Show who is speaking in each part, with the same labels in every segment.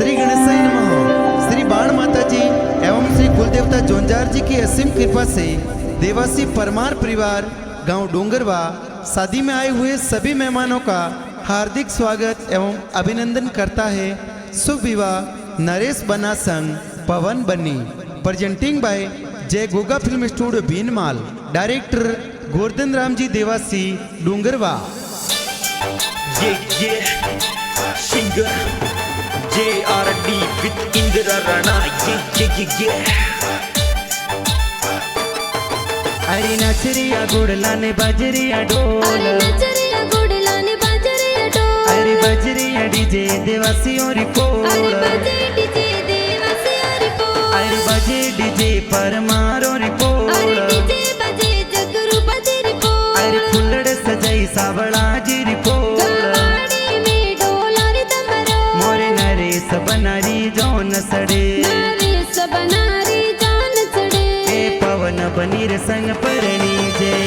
Speaker 1: श्री गणेशाय नमः। श्री बाण माता जी एवं श्री कुलदेवता जोंजार जी की असीम कृपा से देवासी परमार परिवार गांव डोंगरवा शादी में आए हुए सभी मेहमानों का हार्दिक स्वागत एवं अभिनंदन करता है। शुभ विवाह नरेश बना संग पवन बनी। Presenting by Jai Goga film studio Bhinmal. Director Govardhan Ram ji Dewasi Dongarwa.
Speaker 2: Singer JRD with Indira Rana.
Speaker 1: अरे नचरिया गुड़ला ने बजरिया डोल, अरे बजरिया डीजे देवासी और कोल, अरे बजे डीजे परमार और कोल, अरे फुल्लड़ सजाई सावड़ा जी रिपोल, मोरे नरेश बनारी जौन सड़े, ए पवन बनीर संग परणी जय।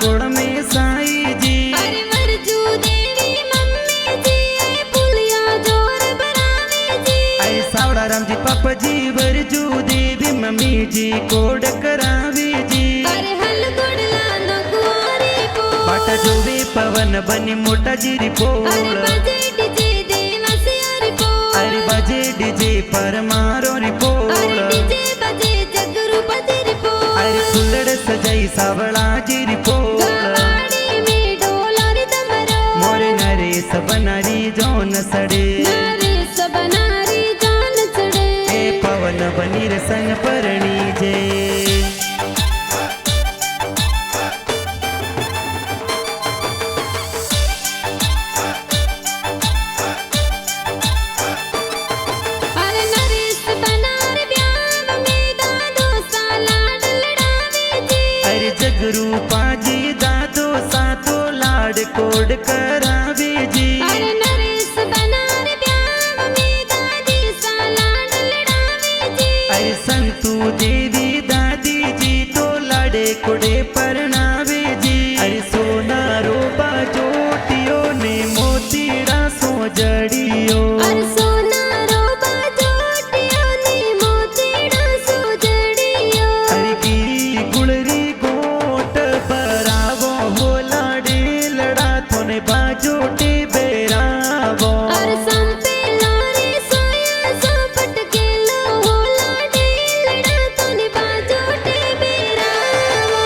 Speaker 1: कोड़ में साई जी,
Speaker 3: अरे वरजू देवी मम्मी जी, पुलिया जोर बनावे जी,
Speaker 1: अरे सावड़ा राम जी पापा जी वरजू देवी मम्मी जी कोड करावे जी,
Speaker 3: अरे हल गुड़ला न कुआरी को,
Speaker 1: बाटा जोवे पवन बनी मोटा जी रिपोल,
Speaker 3: अरे बजे डीजे देवासी रिपोल,
Speaker 1: अरे बजे डीजे परमारो रिपोल,
Speaker 3: अरे डीजे बजे जगरूपति रिपोल,
Speaker 1: अरे फुल्लड़ सजाई सावड़ा जी रिपोल, मोरे नरेश बनारी जौन सड़े,
Speaker 3: नरेश बनारी जान चढ़े,
Speaker 1: ए पवन बनीर संग परणी जय।
Speaker 3: अरे नरेश बनार ब्याह में दादो सालाड लड़ावे जी,
Speaker 1: अरे जगरूपा जी दादो सातो लाड कोड करावे जी,
Speaker 3: अरे नरेश बनार ब्याह में दादी सालाड लड़ावे जी,
Speaker 1: अरे संतू देवी दादी जी तो लाडे कोडे परनावे जी, अरे सोना रोबा जोटियो ने मोतीड़ा सो जड़ियो,
Speaker 3: अरे सोना रोबा जोटियो ने मोतीड़ा सो जड़ियो,
Speaker 1: अरे गिरी गुलरी गोट बरावो हो लाडे लड़ा थोने बाजोटे बेरावो,
Speaker 3: अरे संपे लारे सोया सो पटके लो हो लाडे लड़ा तोने बाजोटे बेरावो।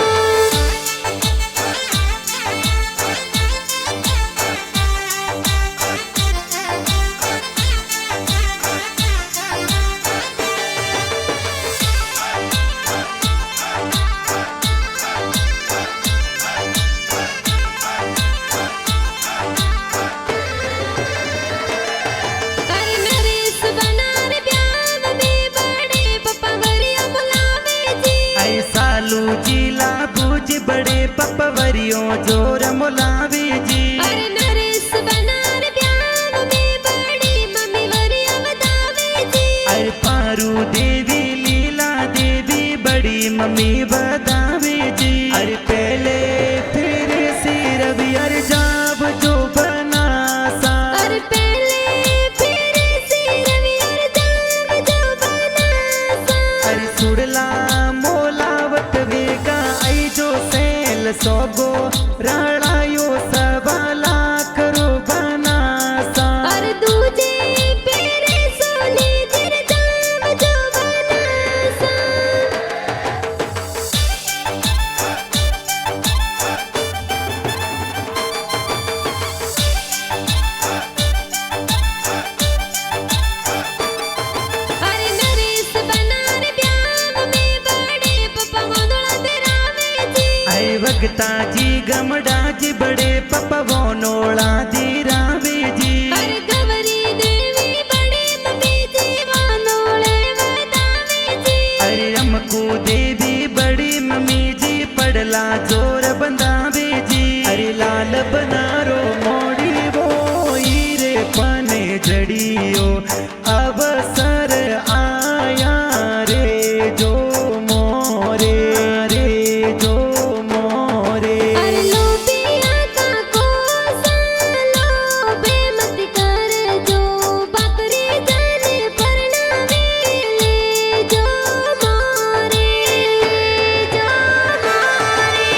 Speaker 3: अरे नरेश बनार ब्याह में बड़े पप्पा वरिया बुलावे जी,
Speaker 1: अरे सालू जी लाबूज बड़े पपवरियों जोर मुलावे जी,
Speaker 3: अरे नरेश बनार ब्याह में बड़ी मम्मी वरिया बतावे जी,
Speaker 1: अरे पारू देवी लीला देवी बड़ी मम्मी बतावे जी, अरे पहले फिर सिर भी अरे जाब जो बनासा,
Speaker 3: अरे पहले फिर सिर वियर जाम जो बनासा,
Speaker 1: अरे सुड़ला मोलावट वेगा आई जो सेल सोगो राणायो सबला करो बनासा,
Speaker 3: अरे दूजे फिर सोने जिर जाम जो बनासा। अरे नरेश बनार ब्याह में बड़े पप्पा गोदड़ा तेरावे जी,
Speaker 1: अरे भगता जी गमड़ा जी बड़े पपवो नोड़ा दी रावे जी,
Speaker 3: अरे गवरी दे
Speaker 1: जड़ियो अवसर आया रे जो मोरे रे जो मोरे।
Speaker 3: अरे लोबिया का कोसलो बेमत कर जो बकरी जाने परनावे ले जो मोरे जो मोरे।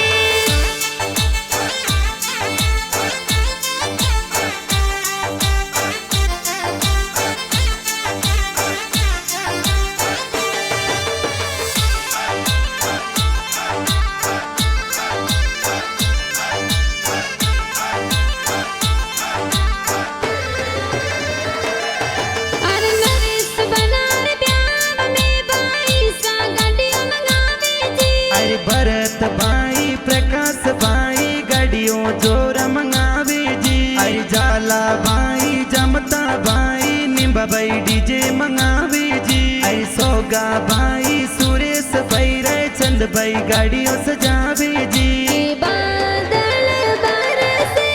Speaker 3: अरे नरेश बनार प्यार में बाई सा गाड़ियों मंगावे जी।
Speaker 1: अरे भरत भाई प्रकाश भाई गाड़ियों जोर मंगावे जी। अरे जाला भाई जमता भाई निम्बा भाई डीजे मंगावे जी। अरे सोगा भाई सुरेश भाई चंद भाई गाड़ियों सजावे जी।
Speaker 3: के बादल बरसे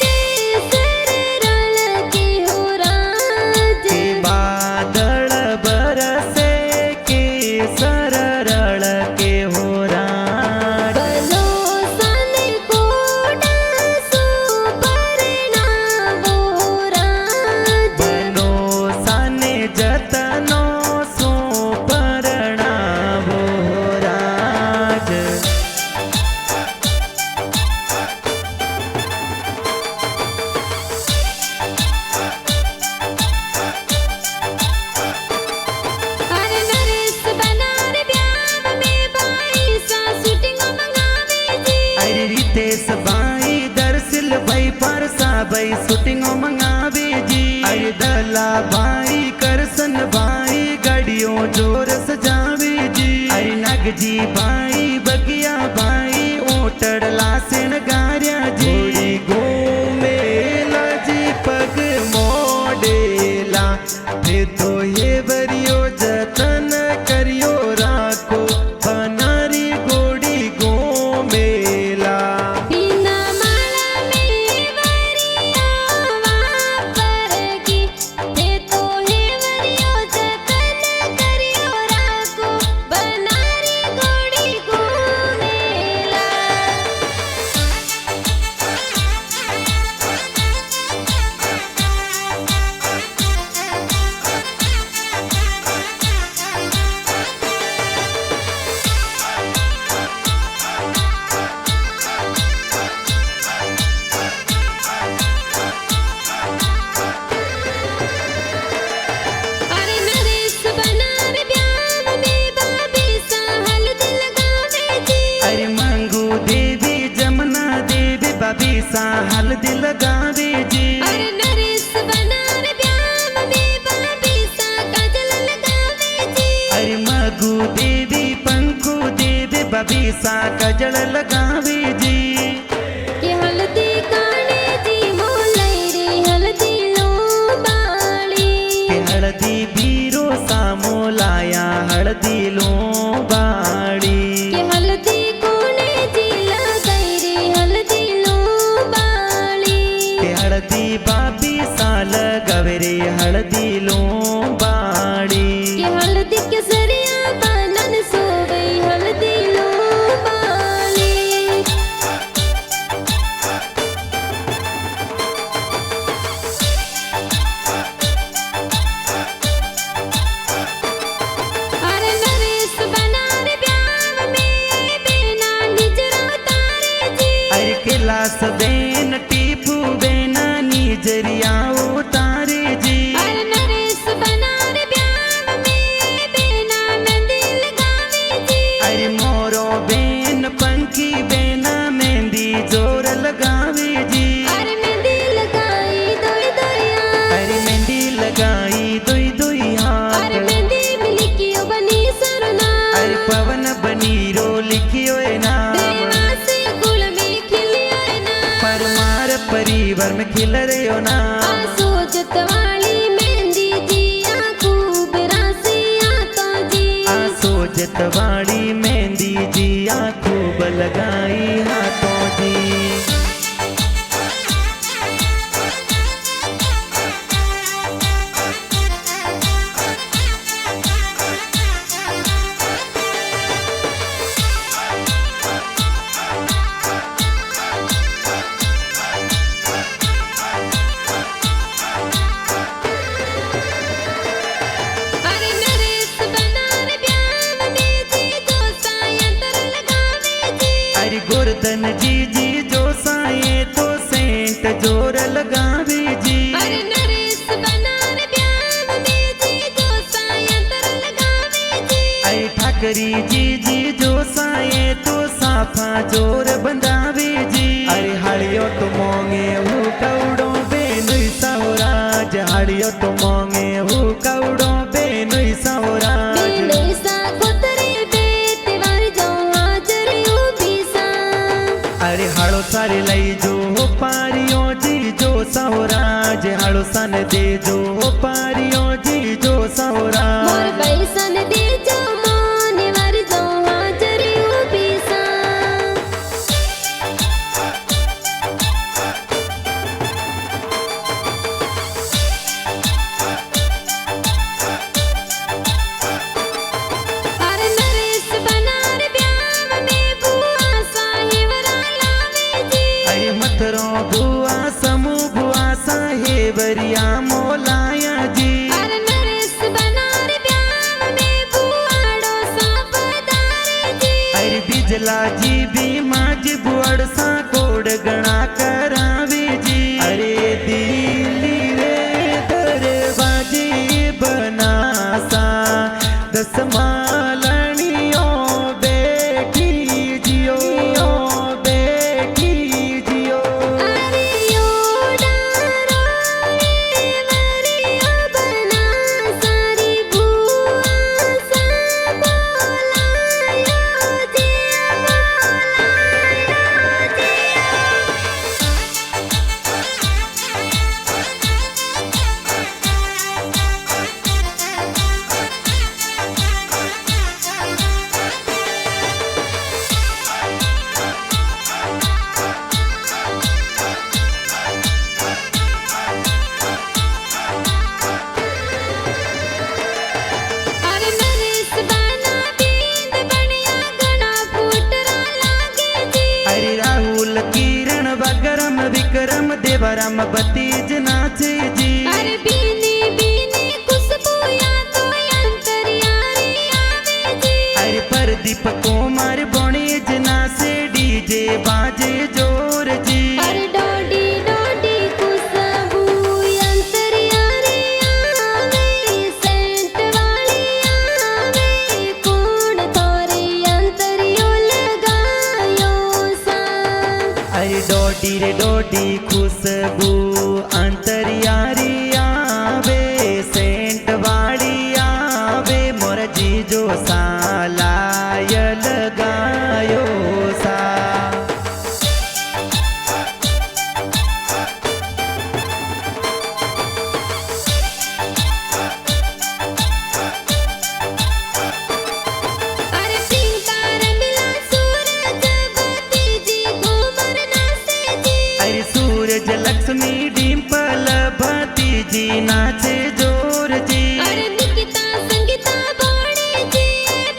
Speaker 3: केसर रल के हो राज।
Speaker 1: के बादल बरसे के सररल के हो राज।
Speaker 3: बलो सन कोटा सो परिणामो राज।
Speaker 1: बनो साने जतनो सो परणावो राज।
Speaker 3: अरे नरेश बनार प्यार में बाई सा शूटिंग मंगावे जी।
Speaker 1: अरे रितेश भाई दरसिल भाई परसा भाई शूटिंग मंगावे जी। अरे दला भाई करसन भाई गाड़ियों जोर सजावे जी। अरे नगजी भाई बगिया भाई ओटड़ लासन गार्या जी। गोमेला जी पग मोडेला फिर तो ये बरियो जतन करियो राखो बनारी गोड़ी गोमेला।
Speaker 3: बिना माला में वरिया वापरगी ते तो हे वरियो जतन करियो राखो बनारी गोड़ी गोमेला। अरे नरेश बनार प्यार में बाबी सा हल्दी लगावे जी।
Speaker 1: अरे मंगू देवी जमुना देवी बबी सा हल्दी लगावे जी।
Speaker 3: अरे नरेश बनार प्यार में बाबी सा काजल लगावे जी।
Speaker 1: अरे मगू देवी पंकु देवी बबी सा कजल लगावे जी।
Speaker 3: कि हल्दी काने जी मोलई रे हल्दी लो बाली।
Speaker 1: के हळदी बीरो सामो लाया हळदी लो बाड़ी।
Speaker 3: कि हल्दी कोने जी लगाई रे हल्दी लो बाली।
Speaker 1: के हळदी बाबी साल गवरे हळदी लो बाड़ी।
Speaker 3: कि हल्दी के सरिया बनन सोवे हल्दी लो बाली। अरे नरेश बनार प्यार में बिना निजरा तारे जी।
Speaker 1: अरे कैलाश बेन टीपू बेना निजरिया उतारे जी।
Speaker 3: अरे नरेश बनार प्यार में बिना मेहंदी लगावे जी।
Speaker 1: अरे मोरो बेन पंखी बेना मेहंदी जोर लगावे जी।
Speaker 3: अरे मेहंदी लगाई दोई दोई हाथ।
Speaker 1: अरे मेहंदी लगाई दुई दुई हाथ।
Speaker 3: अरे मेहंदी मिली कियो बनी सरनाम।
Speaker 1: अरे पवन बनीरो लिखियो नाम।
Speaker 3: देवासी कुल में खिलियो नाम।
Speaker 1: परमार परिवार में खिल रहे हो नाम।
Speaker 3: सोचत वाली मेहंदी जी खूब रासिया तो जी।
Speaker 1: सोचत वाली मेहंदी जी खूब लगाई हाथों जी। मदन जी जो साए तो सेंट जोर लगावे जी।
Speaker 3: अरे नरेश बनार ब्याह में जी जो सायंतर लगावे जी।
Speaker 1: अरे ठाकरी जी जो साए तो साफा जोर बंधावे जी। अरे हाड़ियो तो मोंगे हु कौड़ो बेनुई सावराज, हाड़ियो तो मोंगे हु कौड़ो बेनुई सावराज।
Speaker 3: बेनुई सा कोतरे बेतवार जो हाजरी उभी सा।
Speaker 1: अरे हाड़ो सारे लई जो पारियो जी जो सावराज, हाड़ो सन दे जो पारियो जी जो सावराज।
Speaker 3: मोर पैसन दे जो मोने वार जो हाजरी उभी सा। अरे नरेश बनार ब्याह में बुआ साहेबरा लावे जी।
Speaker 1: अरे मथरो बुआ समू बुआ साहेबरिया मोलाया जी।
Speaker 3: अरे नरेश बनार ब्याह में बुआड़ो सापदारे जी।
Speaker 1: अरे बिजला जी भी माज बुअड़ सा कोड गणा करावे जी। अरे दिल्ली रे दरवाजे बनासा दस मालनियों बैठी जियो बैठी जियो।
Speaker 3: अरे योडारो वरिया बना सारी बुआ सा बोलायो जिया बोलायो जिया। अरे नरेश बना बींद बनिया गणा फूटरा लागे जी।
Speaker 1: अरे राहुल किरण वगरम विक्रम देवरम बतीज नाचे जी।
Speaker 3: अरे बीनी बीनी खुशबू या तो अंतर्यारी आवे जी।
Speaker 1: अरे प्रदीप कुमार बणेज नाचे डीजे बाजे जोर जी।
Speaker 3: अरे डोडी डोडी खुशबू अंतर्यारी आवे सेंट वाली आवे। कौन तोरे अंतरियो लगायो सा।
Speaker 1: अरे डोडी रे डोडी खुशबू अंतरियारी आवे सेंट वाली आवे। मोर जी जो सालाय लगायो सा।
Speaker 3: अरे सिंगार मिला सूरज बती जी घूमर नाचे जी।
Speaker 1: अरे सूरज लक्ष्मी डिम्पल भतीजी नाचे जोर जी।
Speaker 3: अरे निकिता संगीता बोणी जी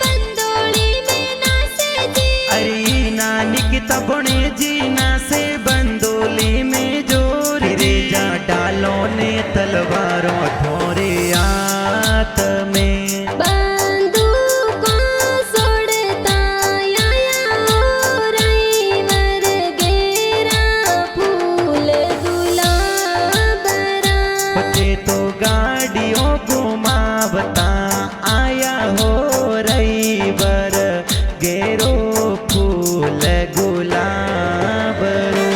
Speaker 3: बंदोली में नाचे जी।
Speaker 1: अरे ना निकिता बणे जी नाचे बंदोली में जोर रे। जा डालो ने तलवारों ठोरे आत में।
Speaker 3: बंदूकों सोड़ता आया हो रईवर गेरा फूल गुलाबरा।
Speaker 1: बच्चे तो गाड़ियों घुमावता आया हो रईवर गेरो फूल गुलाबरो।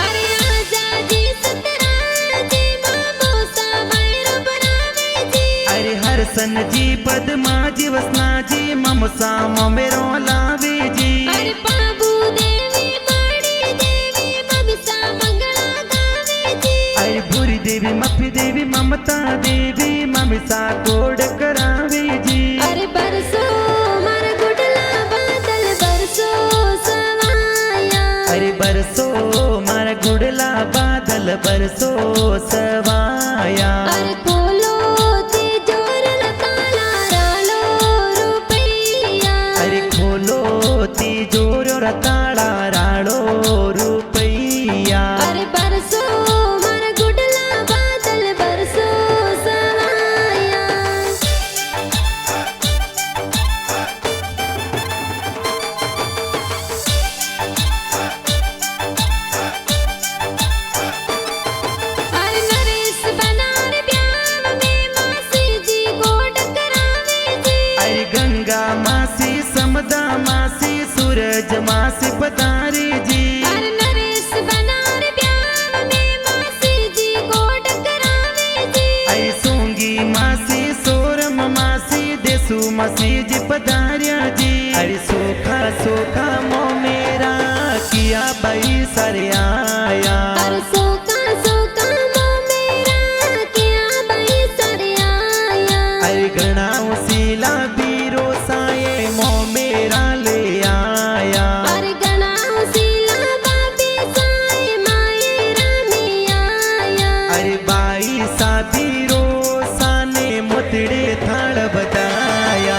Speaker 3: अरे आजा जी सतराज मामो सावैर बनावे जी।
Speaker 1: अरे हरसन जी पद्मा जी वसना जी ममसा मेरो लावे जी।
Speaker 3: अरे पाबू देवी माड़ी देवी ममसा मंगला गावे जी।
Speaker 1: अरे भूरी देवी मफी देवी ममता देवी ममसा कोड करावे जी।
Speaker 3: अरे बरसो मार गुडला बादल बरसो सवाया।
Speaker 1: अरे बरसो मारा गुड़ला बादल बरसो सवाया।
Speaker 3: अरे खोलो
Speaker 1: रताड़ा राड़ो रुपैया।
Speaker 3: अरे बरसो मारा गुडला बादल बरसो सवाया। अरे नरेश बनार ब्याह में मासी जी गोड करावे जी।
Speaker 1: अरे गंगा मासी समदा मासी सूरज मासी पधारी जी।
Speaker 3: अरे नरेश बनार ब्याह में मासी जी गोड करावे जी।
Speaker 1: अरे सोंगी मासी सोरम मासी देसू मासी जी पधारिया जी। अरे सोखा सोखा मो मेरा किया भाई सरे आया।
Speaker 3: अरे सोका सोका मो मेरा किया भाई सरे आया।
Speaker 1: अरे घना उसीला बीरो साए मो मेरा ले आया।
Speaker 3: अरे गणा उसीला बाबी साए माये रामी आया।
Speaker 1: अरे बाई सा बीरो साने मुतड़े थाड़ बताया।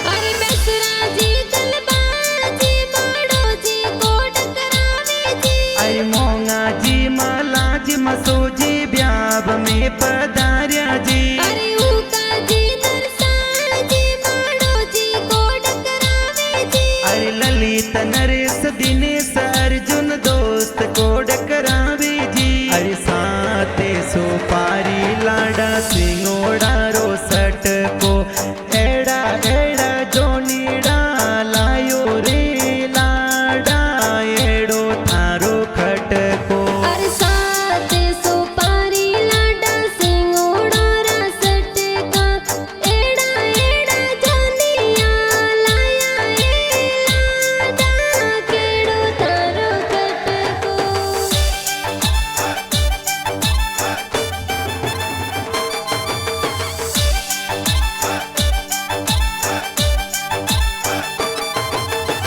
Speaker 3: अरे बेसरा जी दलबार जी माड़ो जी गोड करावे जी।
Speaker 1: अरे मोंगा जी माला जी मसो जी ब्याब में पधारिया जी।
Speaker 3: अरे ऊका जी दरसाल जी माड़ो जी गोड करावे जी।
Speaker 1: अरे ललित नरेश दिनेश अर्जुन दोस्त कोड करावे जी। अरे साते सोपारी लाडा सिंगोड़ा रो सट को एड़ा एड़ा जोनीड़ा लायो रे लाडा एड़ो थारो खटको।
Speaker 3: अरे साते सोपारी लाडा सिंगोड़ा रासट का एड़ा एड़ा जोनिया लाया ए लाडा केड़ो थारो कटको।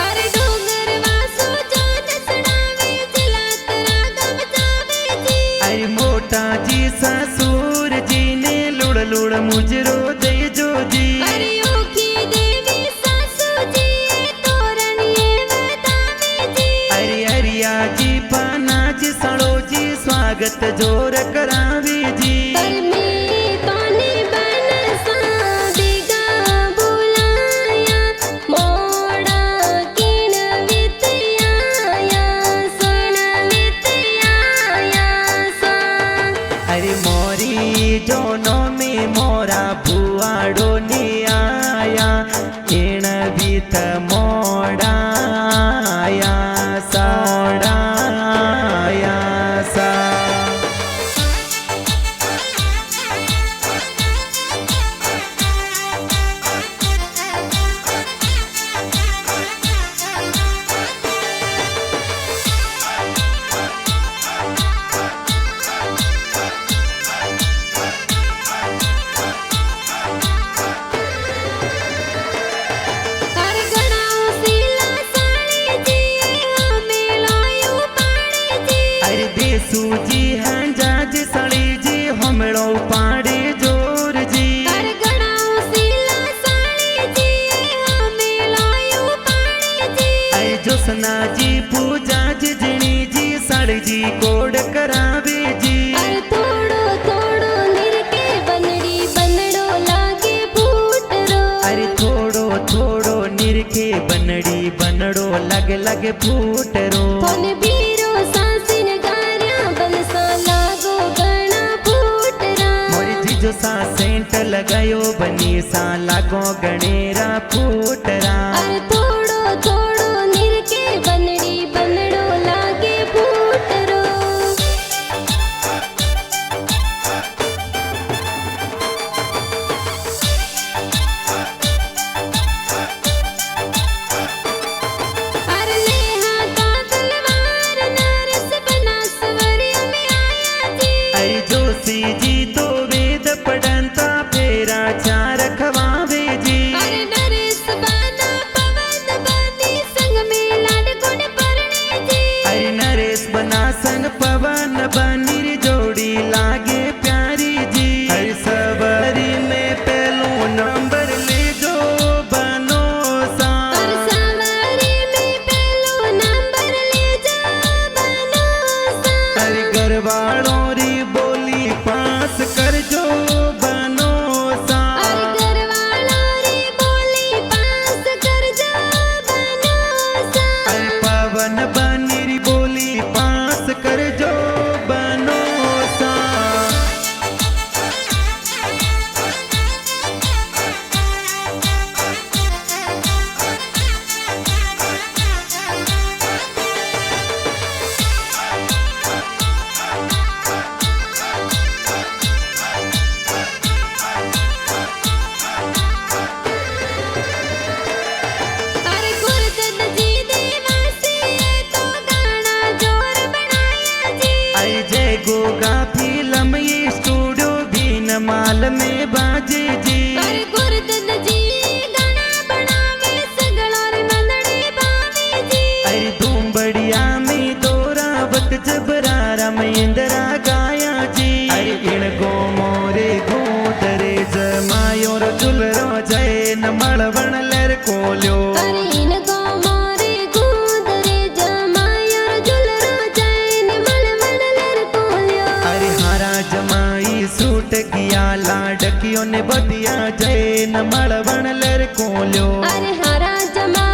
Speaker 3: अरे डोंगर वासो जो नसड़ावे जिला तरा गम जावे जी।
Speaker 1: अरे मोटा जी ससुर जी ने लुड़ लुड़ मुजरो दे जो जी।
Speaker 3: अरे ओखी देवी सासू जी तोरण ये बतावे जी।
Speaker 1: अरे अरिया जी पाना जी सड़ो जी स्वागत जोर करावे जी।
Speaker 3: पर मैं तोने बनसा देगा बुलाया मोड़ा किण वित आया सुन वित आया सा।
Speaker 1: अरे मोरी जोनो में मोरा भुआड़ो ने आया एण बीत मोड़ा आया सोड़ा आया सा।
Speaker 3: अरे गणा उसीला साड़ी जी हमें लायो पाड़े जी।
Speaker 1: अरे देसू जी हंजा जी सड़ी जी हमड़ो पाड़े जोर जी।
Speaker 3: अरे गणा उसीला साड़ी जी हमें लायो पाड़े जी।
Speaker 1: अरे जोसना जी पूजा जी जिणी जी सड़ी जी कोड करावे जी।
Speaker 3: अरे थोड़ो थोड़ो निरके बनड़ी बनड़ो लागे फूटरो।
Speaker 1: अरे थोड़ो थोड़ो निरखे बनड़ी बनड़ो लग लग फूटरो।
Speaker 3: थोने बीरो सांसिन गारिया बनसा लागो गणा फूटरा।
Speaker 1: मोरी जीजो सा सेंट लगायो बनी सा लागो गणेरा फूटरा।
Speaker 3: अरे थोड़ो थोड़ो निरके बनड़ी बनड़ो लागे फूटरो।
Speaker 1: जी तो वेद पढ़ंता में बाजे जी
Speaker 3: अरे गुरदन जी गाना बनावे सगड़ा रे नंदड़ी बावे जी
Speaker 1: अरे धूम बढ़िया में दोरा बत जबरारा में इंदरा गाया जी अरे इण गो मोरे गोदरे जमायो रो चुलरो जय न मळवण लर कोल्यो
Speaker 3: अरे इनको मोरे गुदरे जमायो जुलरो जैन मलमल लर कोल्यो
Speaker 1: अरे हारा जमाई सूट किया लाडकियों ने बदिया जय न मळवण लर कोल्यो
Speaker 3: अरे हरा जमा